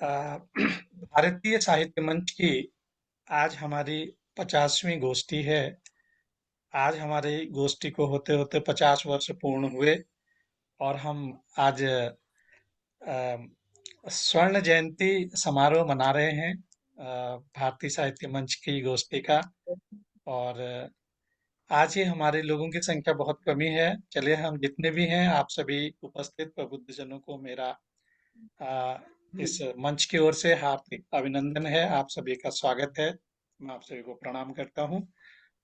भारतीय साहित्य मंच की आज हमारी 50वीं गोष्ठी है। आज हमारी गोष्ठी को होते होते 50 वर्ष पूर्ण हुए और हम आज स्वर्ण जयंती समारोह मना रहे हैं भारतीय साहित्य मंच की गोष्ठी का। और आज ही हमारे लोगों की संख्या बहुत कमी है। चलिए, हम जितने भी हैं, आप सभी उपस्थित प्रबुद्धजनों को मेरा आ, इस मंच की ओर से हार्दिक अभिनंदन है। आप सभी का स्वागत है। मैं आप सभी को प्रणाम करता हूं।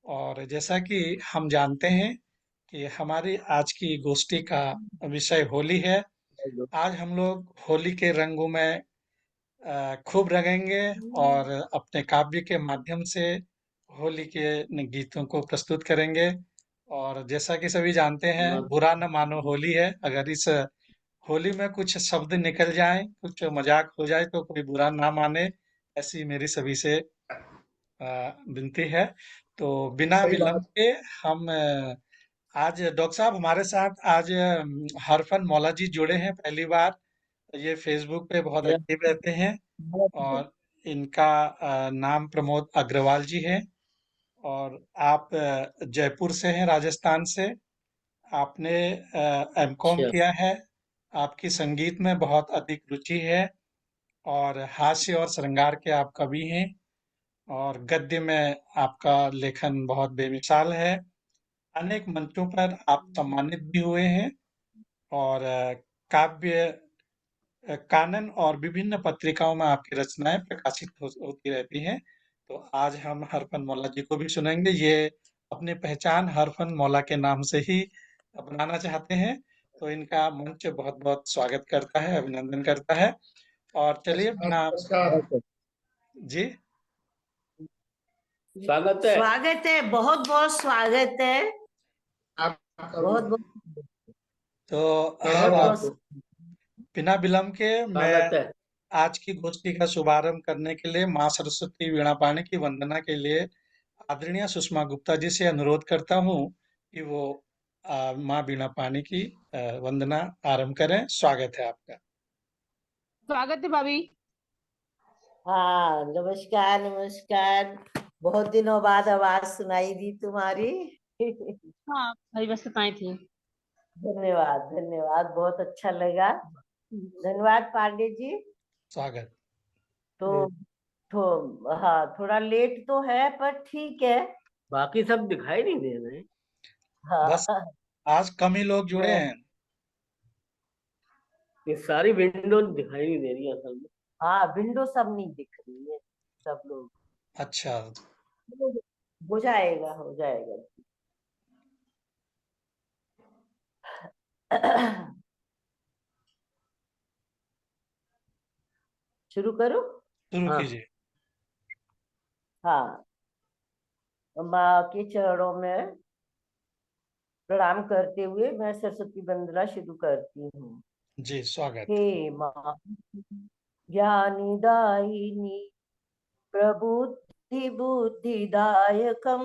और जैसा कि हम जानते हैं कि हमारी आज की गोष्ठी का विषय होली है। आज हम लोग होली के रंगों में खूब रंगेंगे और अपने काव्य के माध्यम से होली के गीतों को प्रस्तुत करेंगे। और जैसा कि सभी जानते हैं, बुरा न मानो होली है। अगर इस होली में कुछ शब्द निकल जाए, कुछ मजाक हो जाए तो कोई बुरा ना माने, ऐसी मेरी सभी से विनती है। तो बिना विलंब के हम आज डॉक्टर साहब हमारे साथ आज हरफन मौला जी जुड़े हैं पहली बार। ये फेसबुक पे बहुत एक्टिव रहते हैं। और इनका नाम प्रमोद अग्रवाल जी है। और आप जयपुर से हैं, राजस्थान से। आपने एमकॉम अच्छा। किया है। आपकी संगीत में बहुत अधिक रुचि है और हास्य और श्रृंगार के आप कवि हैं। और गद्य में आपका लेखन बहुत बेमिसाल है। अनेक मंचों पर आप सम्मानित भी हुए हैं। और काव्य कानन और विभिन्न पत्रिकाओं में आपकी रचनाएं प्रकाशित होती रहती हैं। तो आज हम हरफन मौला जी को भी सुनेंगे। ये अपनी पहचान हरफन मौला के नाम से ही बनाना चाहते हैं। तो इनका मंच बहुत बहुत स्वागत करता है, अभिनंदन करता है। और चलिए बिना जी स्वागत है। स्वागत है, बहुत बहुत स्वागत है। बहुत बहुत तो बहुत बहुत बिना विलंब के मैं स्वागत है। आज की गोष्ठी का शुभारंभ करने के लिए माँ सरस्वती वीणा पाणी की वंदना के लिए आदरणीय सुषमा गुप्ता जी से अनुरोध करता हूँ कि वो माँ वीणा पाणी की वंदना आरंभ करें। स्वागत है आपका। स्वागत है भाभी। हाँ, नमस्कार नमस्कार। बहुत दिनों बाद आवाज सुनाई दी तुम्हारी। हाँ, भाई व्यस्तताएं थी। धन्यवाद धन्यवाद, बहुत अच्छा लगा। धन्यवाद पांडे जी। स्वागत। तो हाँ, थोड़ा लेट तो है पर ठीक है। बाकी सब दिखाई नहीं दे रहे। बस हाँ, आज कम ही लोग जुड़े मैं हैं। ये सारी विंडो दिखाई नहीं दे रही असल में। हाँ, विंडो सब नहीं दिख रही है, सब लोग। अच्छा। हो जाएगा हो जाएगा। शुरू करो। शुरू हाँ। कीजिए। हाँ, माँ के चरणों में प्रणाम करते हुए मैं सरस्वती वंदना शुरू करती हूँ। जी स्वागत। हे माँ ज्ञानदायिनी प्रबुद्धि बुद्धिदायकम,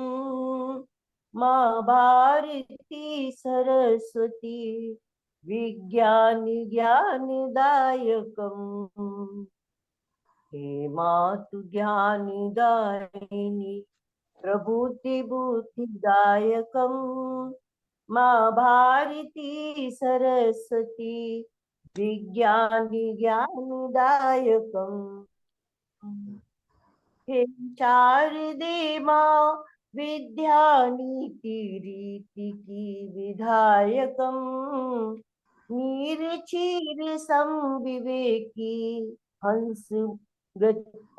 माँ भारती सरस्वती विज्ञान ज्ञानदायकम। हे मातु ज्ञानदायिनी प्रबुद्धि बुद्धिदायकम, माँ भारती सरस्वती विज्ञान ज्ञानदायकम। हे शारदे माँ विद्या नीति रीति की विधायकम, नीर क्षीर समविवेकी हंस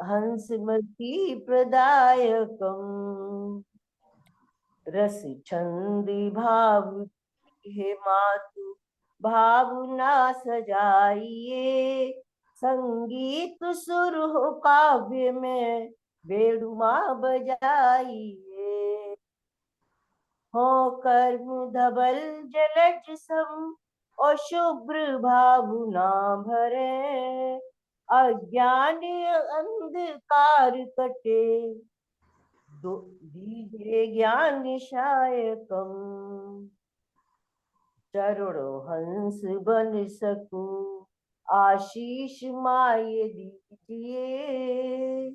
हंसमती प्रदायकम। रस छंद भाव हे मातु भावना सजाइए, संगीत सुर हो काव्य में बेड़ुमा बजाइए। हो कर्म धवल जलज सम और शुभ्र भावना भरे, अज्ञान अंधकार कटे दीजिए ज्ञान शायकम। चरणों हंस बन सकूं आशीष माये दीजिए,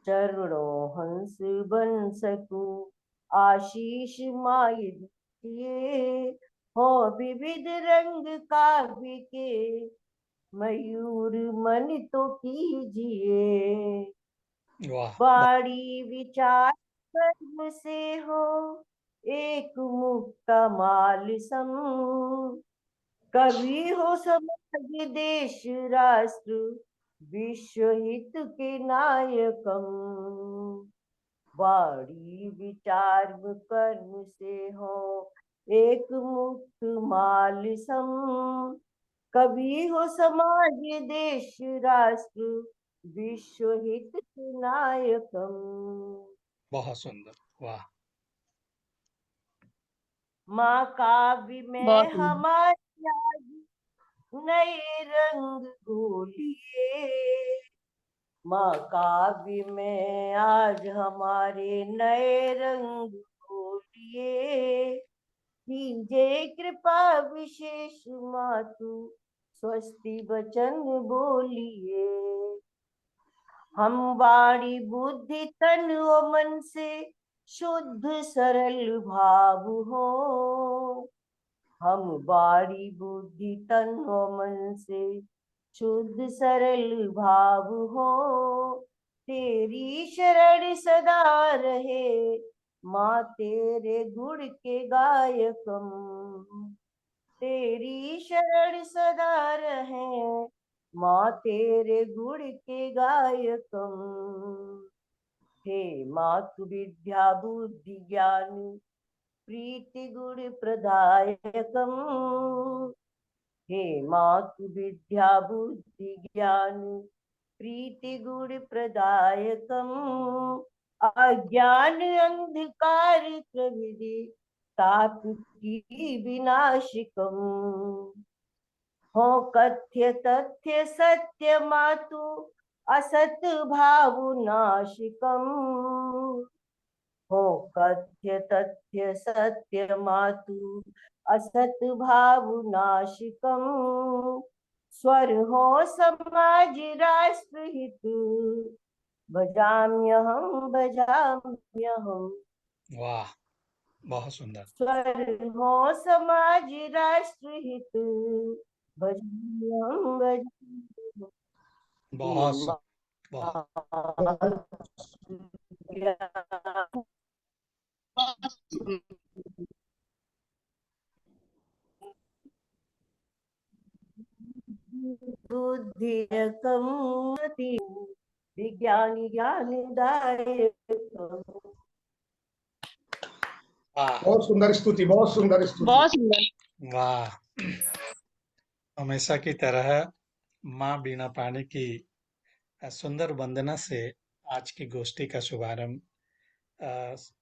चरणों हंस बन सकूं। आशीष माये दीजिए, हो विविध रंग काव्य के, मयूर मन तो कीजिए। वाह वाणी विचार कर्म से हो एक मुक्ता माल सम। कवि हो समाज देश राष्ट्र, विश्व हित के नायकम। वाणी विचार कर्म से हो एक मुक्त माल सम। कवि हो समाज देश राष्ट्र, विश्व हित के नायकम। बहुत सुंदर। वाह माँ काव्य बहुत में सुंदर। हमारी आज नए रंग घोलिए। माँ काव्य में आज हमारे नए रंग घोलिए। कीजिए कृपा विशेष मातु, स्वस्ति वचन बोलिए। हम वाणी बुद्धि तन और मन से शुद्ध सरल भाव हो। हम वाणी बुद्धि तन और मन से शुद्ध सरल भाव हो। तेरी शरण सदा रहे, माँ तेरे गुण के गायकम। तेरी शरण सदा रहे, माँ तेरे गुण के गायकम। हे मातु विद्या बुद्धि ज्ञान, प्रीति गुण प्रदायकम। हे मातु विद्या बुद्धि ज्ञान, प्रीति गुण प्रदायकम। अज्ञान अंधकार प्रविधि, ताप की विनाशिकम। हो कथ्य तथ्य सत्य मातु, असत भाव नाशिकम। हो कथ्य तथ्य सत्य मातु, असत भाव नाशिकम। स्वर हो समाज राष्ट्र हित, भजाम्यहम भजाम्यहम। वाह बहुत सुंदर। स्वर हो समाज राष्ट्र हित, भजाम्यहम भजाम्यहम। बहुत सुंदर। बहुत बहुत सुंदर। बुद्धिकम विज्ञानी ज्ञानदायकम। वाह बहुत सुंदर स्तुति, बहुत सुंदर स्तुति। बहुत सुंदर। वाह। हमेशा की तरह माँ बीना पानी की सुंदर वंदना से आज की गोष्ठी का शुभारंभ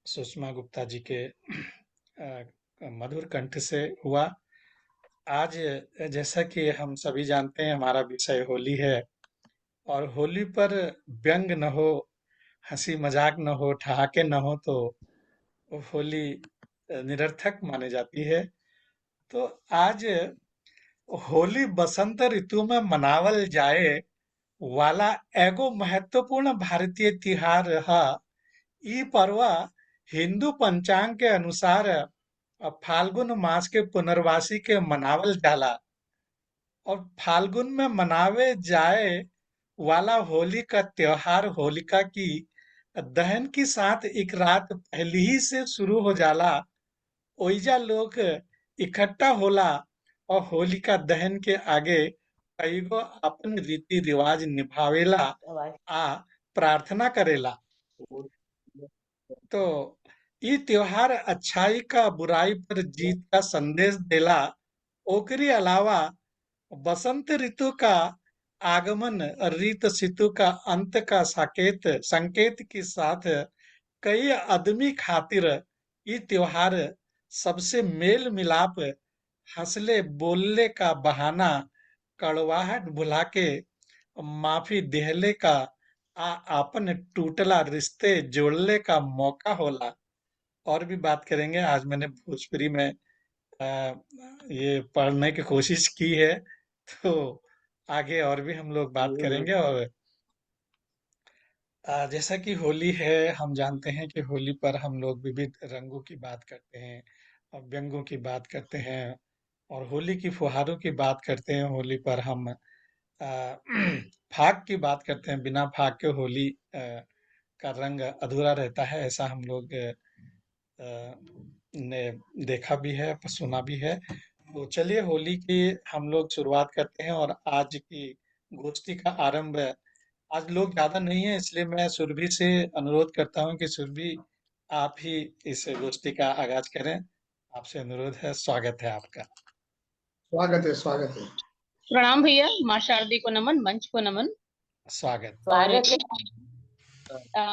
सुषमा गुप्ता जी के मधुर कंठ से हुआ। आज जैसा कि हम सभी जानते हैं हमारा विषय होली है और होली पर व्यंग न हो, हंसी मजाक न हो, ठहाके न हो तो वो होली निरर्थक मानी जाती है। तो आज होली बसंत ऋतु में मनावल जाए वाला एगो महत्वपूर्ण भारतीय त्योहार है। ई पर्व हिंदू पंचांग के अनुसार फाल्गुन मास के पुनर्वासी के मनावल जाला और फाल्गुन में मनावे जाए वाला होली का त्योहार होलिका की दहन के साथ एक रात पहले ही से शुरू हो जाला। ओइजा लोग इकट्ठा होला और होलिका दहन के आगे कईगो अपन रीति रिवाज निभावेला आ प्रार्थना करेला। तो ये त्योहार अच्छाई का बुराई पर जीत का संदेश देला। ओकरी अलावा बसंत ऋतु का आगमन ऋत ऋतु का अंत का संकेत के साथ कई आदमी खातिर ये त्योहार सबसे मेल मिलाप, हंसले बोलले का बहाना, कड़वाहट भुला के माफी देहले का आपन टूटला रिश्ते जोड़ले का मौका होला। और भी बात करेंगे। आज मैंने भोजपुरी में ये पढ़ने की कोशिश की है तो आगे और भी हम लोग बात हम्म। करेंगे। और जैसा कि होली है, हम जानते हैं कि होली पर हम लोग विविध रंगों की बात करते हैं और व्यंगों की बात करते हैं और होली की फुहारों की बात करते हैं। होली पर हम फाग की बात करते हैं। बिना फाग के होली का रंग अधूरा रहता है, ऐसा हम लोग ने देखा भी है, सुना भी है। तो चलिए होली की हम लोग शुरुआत करते हैं और आज की गोष्ठी का आरंभ। आज लोग ज्यादा नहीं है, इसलिए मैं सुरभि से अनुरोध करता हूँ कि सुरभि आप ही इस गोष्ठी का आगाज करें। आपसे अनुरोध है, स्वागत है आपका। स्वागत है, स्वागत है। प्रणाम भैया, माँ शारदी को नमन, मंच को नमन। स्वागत। और स्वागत है।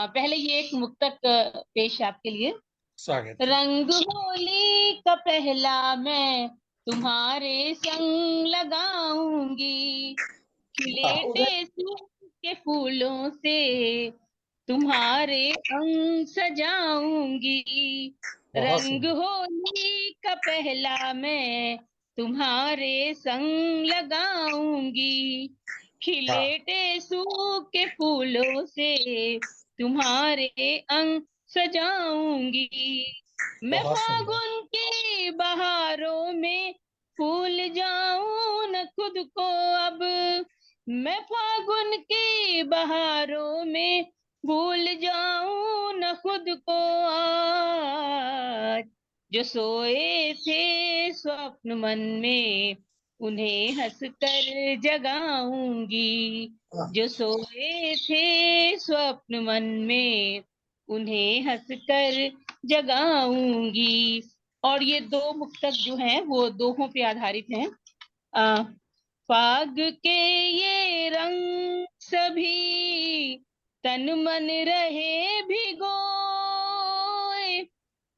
पहले ये एक मुक्तक पेश है आपके लिए। स्वागत है। रंग होली का पहला मैं तुम्हारे संग लगाऊंगी, खिले वाह, टेसू के फूलों से तुम्हारे अंग सजाऊंगी। बहुत रंग सुंदर। होली का पहला मैं तुम्हारे संग लगाऊंगी, खिले वाह, टेसू के फूलों से तुम्हारे अंग सजाऊंगी। मैं बहुत सुंदर। फागुन की बहारों में भूल जाऊं न खुद को अब, मैं फागुन की बहारों में भूल जाऊं न खुद को आज। जो सोए थे स्वप्न मन में उन्हें हंसकर जगाऊंगी, वाह, जो सोए थे स्वप्न मन में उन्हें हंसकर जगाऊंगी। और ये दो मुक्तक जो हैं वो दोहों पे आधारित हैं। आ, फाग के ये रंग सभी तन मन रहे भिगोए,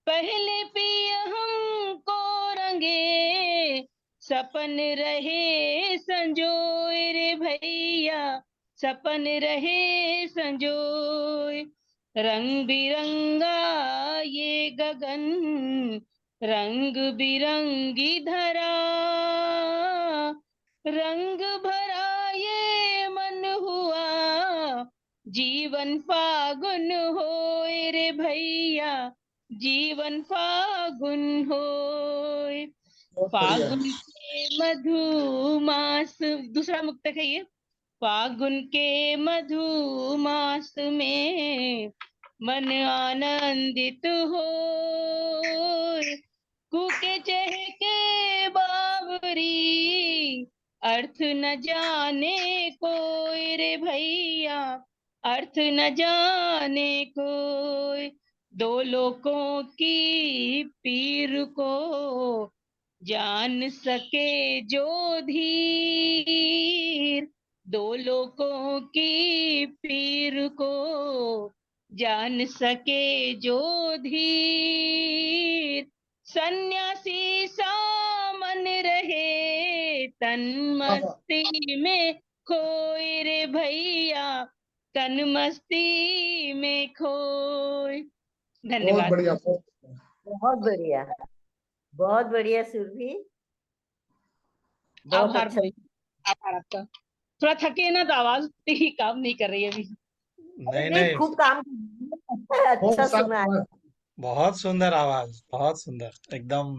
पहले पिया हमको रंगे सपन रहे संजोए रे भैया, सपन रहे संजोए। रंग बिरंगा ये गगन, रंग बिरंगी धरा, रंग भरा ये मन हुआ जीवन फागुन होए रे भैया, जीवन फागुन होए। बहुत बढ़िया। फागुन के मधुमास, दूसरा मुक्तक है ये। फागुन के मधुमास में मन आनंदित हो, कूके चहके बावरी अर्थ न जाने कोई रे भैया, अर्थ न जाने कोई। दो लोकों की पीर को जान सके जो धीर, दो लोकों की पीर को जान सके जो धीर, सन्यासी सा मन रहे तन वाह, वाह, मस्ती में खोए रे भैया, तन मस्ती में खोए। बहुत धन्यवाद। बढ़िया, बहुत बढ़िया। बहुत बढ़िया, बहुत बढ़िया सुरभि, बहुत आभार अच्छा। भाई, आभार आपका। थोड़ा थके ना तो आवाज ही काम नहीं कर रही है अभी। अरे नहीं नहीं, नहीं, खूब काम किया। बहुत अच्छा साफ सुना है। आवाज। बहुत सुंदर आवाज, बहुत सुंदर, एकदम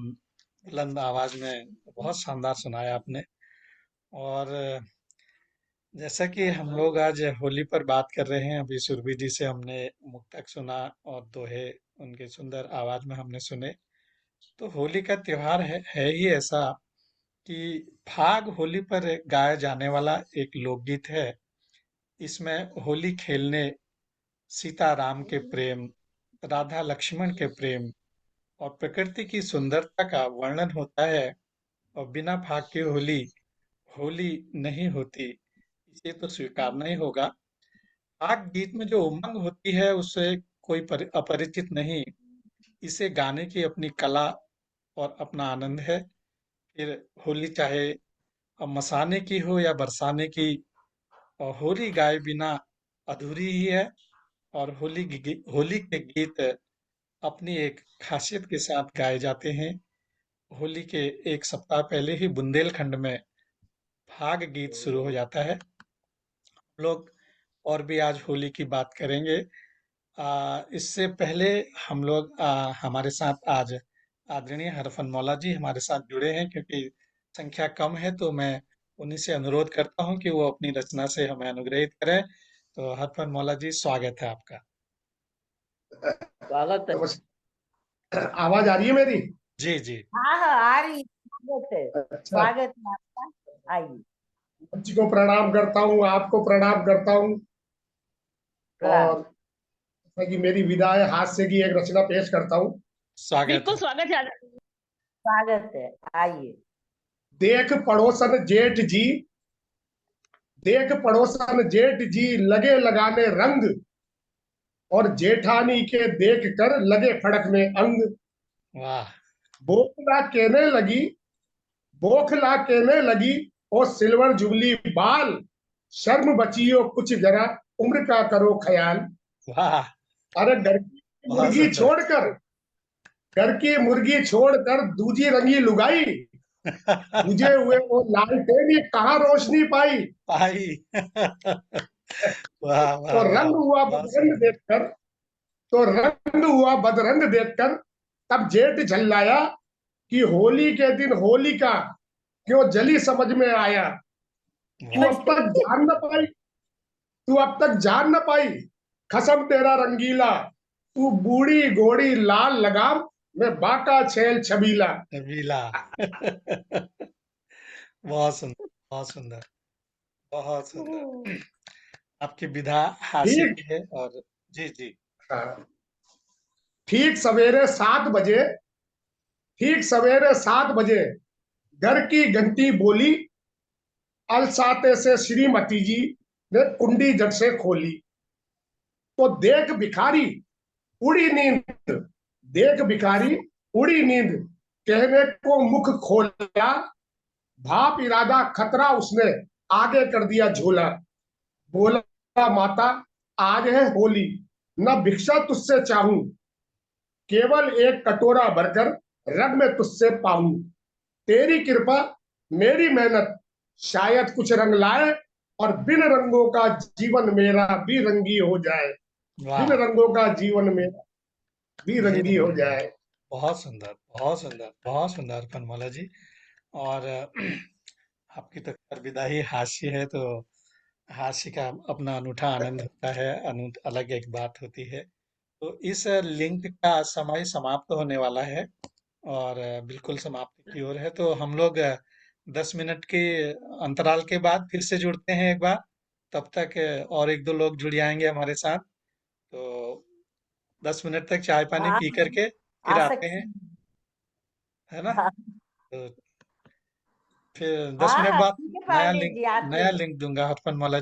बुलंद आवाज में बहुत शानदार सुनाया आपने। और जैसा कि हम लोग आज होली पर बात कर रहे हैं, अभी सुरभि जी से हमने मुक्तक सुना और दोहे उनके सुंदर आवाज में हमने सुने। तो होली का त्योहार है ही ऐसा कि फाग होली पर गाया जाने वाला एक लोकगीत है। इसमें होली खेलने, सीता राम के प्रेम, राधा लक्ष्मण के प्रेम और प्रकृति की सुंदरता का वर्णन होता है। और बिना फाग की होली होली नहीं होती, इसे तो स्वीकारना ही होगा। फाग गीत में जो उमंग होती है उससे कोई अपरिचित नहीं। इसे गाने की अपनी कला और अपना आनंद है। फिर होली चाहे अब मसाने की हो या बरसाने की, और होली गाए बिना अधूरी ही है। और होली के गीत अपनी एक खासियत के साथ गाए जाते हैं। होली के एक सप्ताह पहले ही बुंदेलखंड में फाग गीत शुरू हो जाता है। हम लोग और भी आज होली की बात करेंगे। इससे पहले हम लोग हमारे साथ आज आदरणीय हरफन मौला जी हमारे साथ जुड़े हैं, क्योंकि संख्या कम है तो मैं उन्हीं से अनुरोध करता हूं कि वो अपनी रचना से हमें अनुग्रहित करें। तो हरफन मौला जी, स्वागत है आपका। स्वागत है। नमस्कार। आवाज आ रही है मेरी? जी जी। हाँ हाँ, आ रही है। स्वागत है, अच्छा, स्वागत है आपका, आइए। आप जी को प्रणाम करता हूँ, आपको प्रणाम करता हूँ। प्रणाम। और जैसा कि मेरी विदा है, हास्य की एक रचना पेश करता हूँ। स्वागत बिल्कुल है। स्वागत है स्वागत है, आइए। देख पड़ोसन जेठ जी, देख पड़ोसन जेठ जी लगे लगाने रंग, और जेठानी के देख कर लगे फड़क में अंग। वाह। बोखला कहने लगी, बोखला कहने लगी, ओ सिल्वर जुबली बाल, शर्म बचियो कुछ जरा, उम्र का करो ख्याल। वाह। अरे घर की बहुत मुर्गी सुंदर। छोड़कर, घर की मुर्गी छोड़कर दूजी रंगी लुगाई, बुझे हुए वो लालटेन कहाँ रोशनी पाई। आई। वाह तो वाह वाह, रंग हुआ बहुत बदरंग सुंदर। देखकर, तो रंग हुआ बदरंग देखकर, तब जेठ झल्लाया कि होली के दिन होली का क्यों जली समझ में आया। तू वाह। अब तक जान न पाई, तू अब तक जान न पाई, खसम तेरा रंगीला, तू बूढ़ी घोड़ी लाल लगाम, मैं बाका छेल छबीला। नबीला। बहुत सुंदर, बहुत सुंदर, बहुत सुंदर। आपकी विधा हास्य ठीक, की है। और जी जी। हाँ, ठीक सवेरे 7 बजे, ठीक सवेरे 7 बजे घर की घंटी बोली, अलसाते से श्रीमती जी ने कुंडी जट से खोली। तो देख भिखारी उड़ी नींद, देख भिखारी उड़ी नींद, कहने को मुख खोला, भाप इरादा खतरा उसने आगे कर दिया झोला। बोला माता आज है होली, न भिक्षा तुझसे चाहूं, केवल एक कटोरा भरकर रग में तुझसे पाऊं। तेरी कृपा मेरी मेहनत शायद कुछ रंग लाए, और बिन रंगों का जीवन मेरा भी रंगी हो जाए, बिन वाह। रंगों का जीवन मेरा भी भी रंगी हो रंगी हो जाए। जाए। बहुत सुंदर, बहुत सुंदर, बहुत सुंदर फनमौला जी। और आपकी तो खैर विधा ही हास्य है, तो हास्य का अपना अनूठा आनंद होता है, अलग एक बात होती है। तो इस लिंक का समय समाप्त होने वाला है, और बिल्कुल समाप्ति की ओर है। तो हम लोग 10 मिनट के अंतराल के बाद फिर से जुड़ते हैं एक बार। तब तक और एक दो लोग जुड़ जाएंगे हमारे साथ। तो 10 मिनट तक चाय पानी हाँ, पी करके फिर आ आते सकते हैं, हैं। है ना? हाँ तो फिर दस हाँ मिनट हाँ, बाद ठीक है पांडे जी, आते नया हैं। लिंक दूंगा हरफन मौला